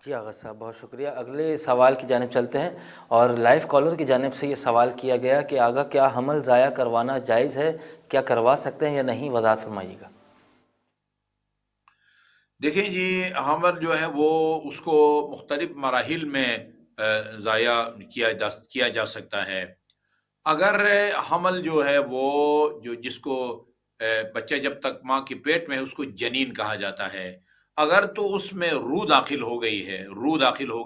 جی آغا صاحب بہت شکریہ۔ اگلے سوال کی جانب چلتے ہیں، اور لائف کالر کی جانب سے یہ سوال کیا گیا کہ آگا کیا حمل ضائع کروانا جائز ہے؟ کیا کروا سکتے ہیں یا نہیں؟ وضاحت فرمائیے گا۔ دیکھیں جی، حمل جو ہے وہ اس کو مختلف مراحل میں ضائع کیا جا سکتا ہے۔ اگر حمل جو ہے وہ جس کو بچہ جب تک ماں کے پیٹ میں ہے اس کو جنین کہا جاتا ہے، اگر تو اس میں روح داخل ہو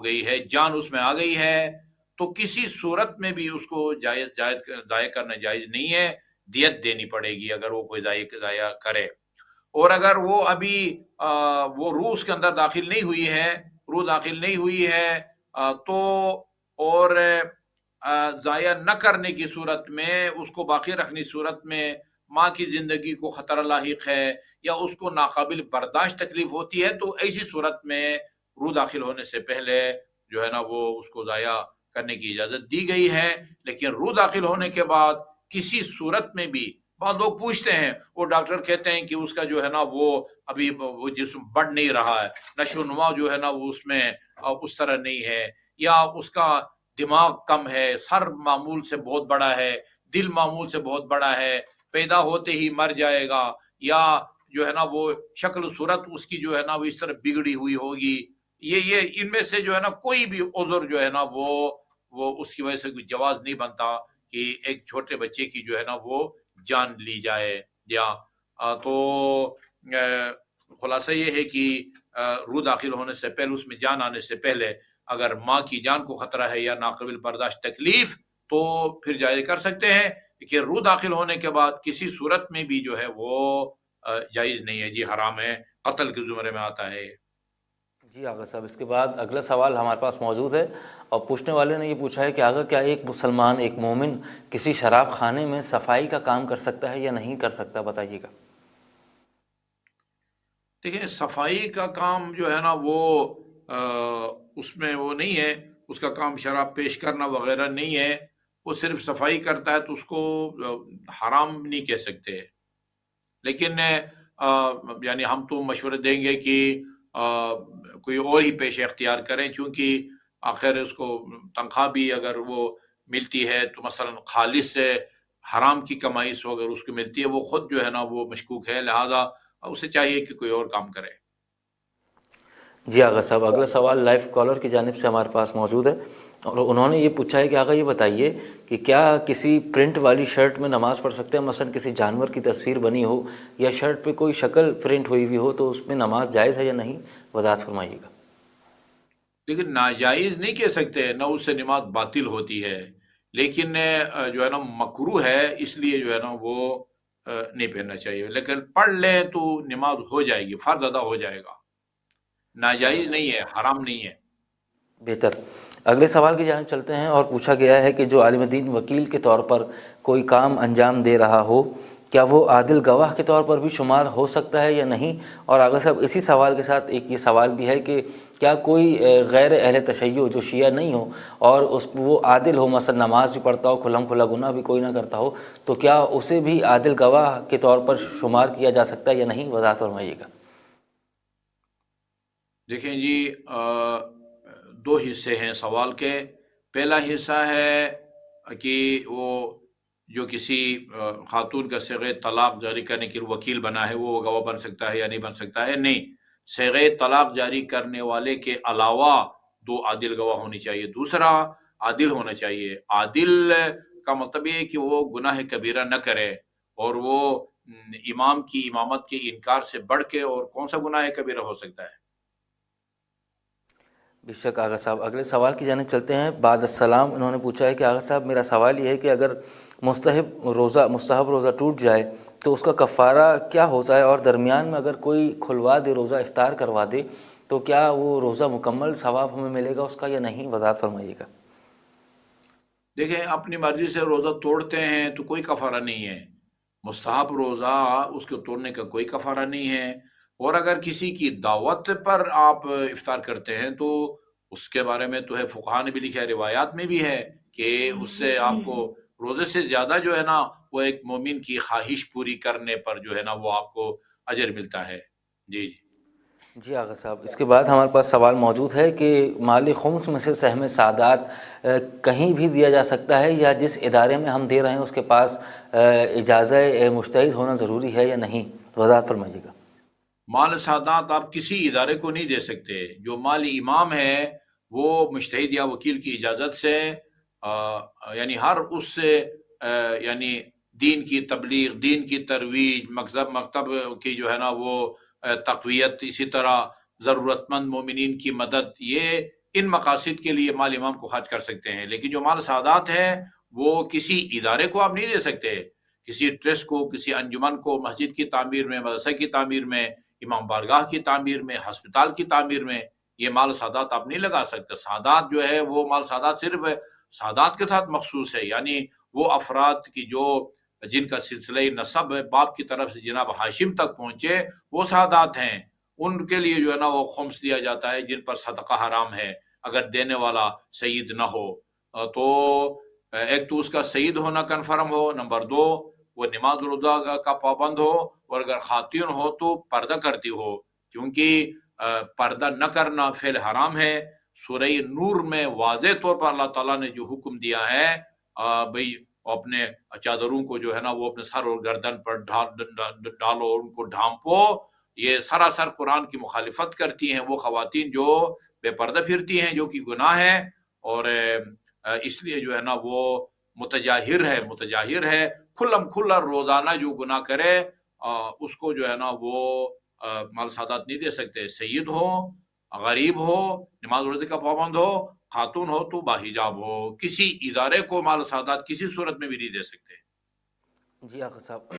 گئی ہے، جان اس میں آ گئی ہے، تو کسی صورت میں بھی اس کو ضائع کرنا جائز نہیں ہے، دیت دینی پڑے گی اگر وہ کوئی ضائع کرے۔ اور اگر وہ ابھی وہ روح اس کے اندر داخل نہیں ہوئی ہے تو اور ضائع نہ کرنے کی صورت میں، اس کو باقی رکھنی صورت میں ماں کی زندگی کو خطرہ لاحق ہے یا اس کو ناقابل برداشت تکلیف ہوتی ہے، تو ایسی صورت میں روح داخل ہونے سے پہلے جو ہے نا وہ اس کو ضائع کرنے کی اجازت دی گئی ہے۔ لیکن روح داخل ہونے کے بعد کسی صورت میں بھی، بعض لوگ پوچھتے ہیں، وہ ڈاکٹر کہتے ہیں کہ اس کا جو ہے نا وہ ابھی وہ جسم بڑھ نہیں رہا ہے، نشو و نما جو ہے نا وہ اس میں اس طرح نہیں ہے، یا اس کا دماغ کم ہے، سر معمول سے بہت بڑا ہے، دل معمول سے بہت بڑا ہے، پیدا ہوتے ہی مر جائے گا، یا جو ہے نا وہ شکل و صورت اس کی جو ہے نا وہ اس طرح بگڑی ہوئی ہوگی، یہ ان میں سے جو ہے نا کوئی بھی عذر جو ہے نا وہ اس کی وجہ سے کوئی جواز نہیں بنتا کہ ایک چھوٹے بچے کی جو ہے نا وہ جان لی جائے۔ یا تو خلاصہ یہ ہے کہ روح داخل ہونے سے پہلے، اس میں جان آنے سے پہلے اگر ماں کی جان کو خطرہ ہے یا ناقابل برداشت تکلیف، تو پھر جائز کر سکتے ہیں، کہ روح داخل ہونے کے بعد کسی صورت میں بھی جو ہے وہ جائز نہیں ہے، جی حرام ہے، قتل کے زمرے میں آتا ہے۔ جی آغا صاحب، اس کے بعد اگلا سوال ہمارے پاس موجود ہے، اور پوچھنے والے نے یہ پوچھا ہے کہ آغا کیا ایک مسلمان، ایک مومن کسی شراب خانے میں صفائی کا کام کر سکتا ہے یا نہیں کر سکتا؟ بتائیے گا۔ دیکھیں، صفائی کا کام جو ہے نا وہ اس میں وہ نہیں ہے، اس کا کام شراب پیش کرنا وغیرہ نہیں ہے، وہ صرف صفائی کرتا ہے، تو اس کو حرام نہیں کہہ سکتے۔ لیکن یعنی ہم تو مشورہ دیں گے کہ کوئی اور ہی پیشہ اختیار کریں، چونکہ آخر اس کو تنخواہ بھی اگر وہ ملتی ہے تو مثلا خالص سے حرام کی کمائی سے اگر اس کو ملتی ہے، وہ خود جو ہے نا وہ مشکوک ہے، لہذا اسے چاہیے کہ کوئی اور کام کرے۔ جی آغا صاحب، اگلا سوال لائف کالر کی جانب سے ہمارے پاس موجود ہے، اور انہوں نے یہ پوچھا ہے کہ آغا یہ بتائیے کہ کیا کسی پرنٹ والی شرٹ میں نماز پڑھ سکتے ہیں؟ مثلا کسی جانور کی تصویر بنی ہو یا شرٹ پہ کوئی شکل پرنٹ ہوئی ہوئی ہو، تو اس میں نماز جائز ہے یا نہیں؟ وضاحت فرمائیے گا۔ لیکن ناجائز نہیں کہہ سکتے، نہ اس سے نماز باطل ہوتی ہے، لیکن جو ہے نا مکروہ ہے، اس لیے جو ہے نا وہ نہیں پہننا چاہیے، لیکن پڑھ لیں تو نماز ہو جائے گی، فرض ادا ہو جائے گا، جی آغا ناجائز نہیں صاحب، ہے، حرام نہیں ہے۔ بہتر۔ اگلے سوال کی جانب چلتے ہیں، اور پوچھا گیا ہے کہ جو عالم دین وکیل کے طور پر کوئی کام انجام دے رہا ہو، کیا وہ عادل گواہ کے طور پر بھی شمار ہو سکتا ہے یا نہیں؟ اور آغا صاحب اسی سوال کے ساتھ ایک یہ سوال بھی ہے کہ کیا کوئی غیر اہل تشیع جو شیعہ نہیں ہو اور وہ عادل ہو، مثلا نماز بھی پڑھتا ہو، کھلم کھلا گناہ بھی کوئی نہ کرتا ہو، تو کیا اسے بھی عادل گواہ کے طور پر شمار کیا جا سکتا ہے یا نہیں؟ وضاحت فرمائیے گا۔ دیکھیں جی، دو حصے ہیں سوال کے۔ پہلا حصہ ہے کہ وہ جو کسی خاتون کا صیغہ طلاق جاری کرنے کے لیے وکیل بنا ہے، وہ گواہ بن سکتا ہے یا نہیں بن سکتا ہے؟ نہیں، صیغہ طلاق جاری کرنے والے کے علاوہ دو عادل گواہ ہونی چاہیے۔ دوسرا، عادل ہونا چاہیے۔ عادل کا مطلب یہ ہے کہ وہ گناہ کبیرہ نہ کرے، اور وہ امام کی امامت کے انکار سے بڑھ کے اور کون سا گناہ کبیرہ ہو سکتا ہے؟ بے شک آغا صاحب، اگلے سوال کی جانب چلتے ہیں۔ بعد السلام، انہوں نے پوچھا ہے کہ آغا صاحب میرا سوال یہ ہے کہ اگر مستحب روزہ ٹوٹ جائے تو اس کا کفارہ کیا ہوتا ہے؟ اور درمیان میں اگر کوئی کھلوا دے روزہ، افطار کروا دے، تو کیا وہ روزہ مکمل ثواب ہمیں ملے گا اس کا یا نہیں؟ وضاحت فرمائیے گا۔ دیکھیں، اپنی مرضی سے روزہ توڑتے ہیں تو کوئی کفارہ نہیں ہے، مستحب روزہ اس کے توڑنے کا کوئی کفارہ نہیں ہے۔ اور اگر کسی کی دعوت پر آپ افطار کرتے ہیں تو اس کے بارے میں تو ہے، فقہا نے بھی لکھا ہے، روایات میں بھی ہے کہ اس سے آپ کو روزے سے زیادہ جو ہے نا وہ ایک مومن کی خواہش پوری کرنے پر جو ہے نا وہ آپ کو اجر ملتا ہے۔ جی جی۔ جی آغا صاحب، اس کے بعد ہمارے پاس سوال موجود ہے کہ مالی خمس میں سے سہم سعادات کہیں بھی دیا جا سکتا ہے، یا جس ادارے میں ہم دے رہے ہیں اس کے پاس اجازت مجتہد ہونا ضروری ہے یا نہیں؟ وضاحت فرمائیے گا۔ مال سعادات آپ کسی ادارے کو نہیں دے سکتے. جو مالی امام ہے وہ مجتہد یا وکیل کی اجازت سے یعنی ہر اس سے یعنی دین کی تبلیغ، دین کی ترویج، مکتب کی جو ہے نا وہ تقویت، اسی طرح ضرورت مند مومنین کی مدد، یہ ان مقاصد کے لیے مال امام کو خرچ کر سکتے ہیں. لیکن جو مال سعادات ہے وہ کسی ادارے کو آپ نہیں دے سکتے. کسی ٹرسٹ کو، کسی انجمن کو، مسجد کی تعمیر میں، مدرسہ کی تعمیر میں، امام بارگاہ کی تعمیر میں، ہسپتال کی تعمیر میں یہ مال سعادات آپ نہیں لگا سکتے. سعادات جو ہے وہ مال سعادات صرف سعادات کے ساتھ مخصوص ہے، یعنی وہ افراد کی جو جن کا سلسلہ نسب باپ کی طرف سے جناب ہاشم تک پہنچے وہ سعادات ہیں. ان کے لیے جو ہے نا وہ خمس دیا جاتا ہے جن پر صدقہ حرام ہے اگر دینے والا سید نہ ہو. تو ایک تو اس کا سید ہونا کنفرم ہو، نمبر دو وہ نماز الرضا کا پابند ہو، اور اگر خاتون ہو تو پردہ کرتی ہو، کیونکہ پردہ نہ کرنا فعل حرام ہے. سورہ نور میں واضح طور پر اللہ تعالیٰ نے جو حکم دیا ہے بھئی اپنے چادروں کو جو ہے نا وہ اپنے سر اور گردن پر ڈالو اور ان کو ڈھانپو، یہ سراسر قرآن کی مخالفت کرتی ہیں وہ خواتین جو بے پردہ پھرتی ہیں، جو کہ گناہ ہے. اور اس لیے جو ہے نا وہ متجاہر ہے کھلم کھلا روزانہ جو گناہ کرے اس کو جو ہے نا وہ مال سعادت نہیں دے سکتے. سید ہو، غریب ہو، نماز روزے کا پابند ہو، خاتون ہو تو باحجاب ہو، کسی ادارے کو مال سعادت کسی صورت میں بھی نہیں دے سکتے. جی آغا صاحب،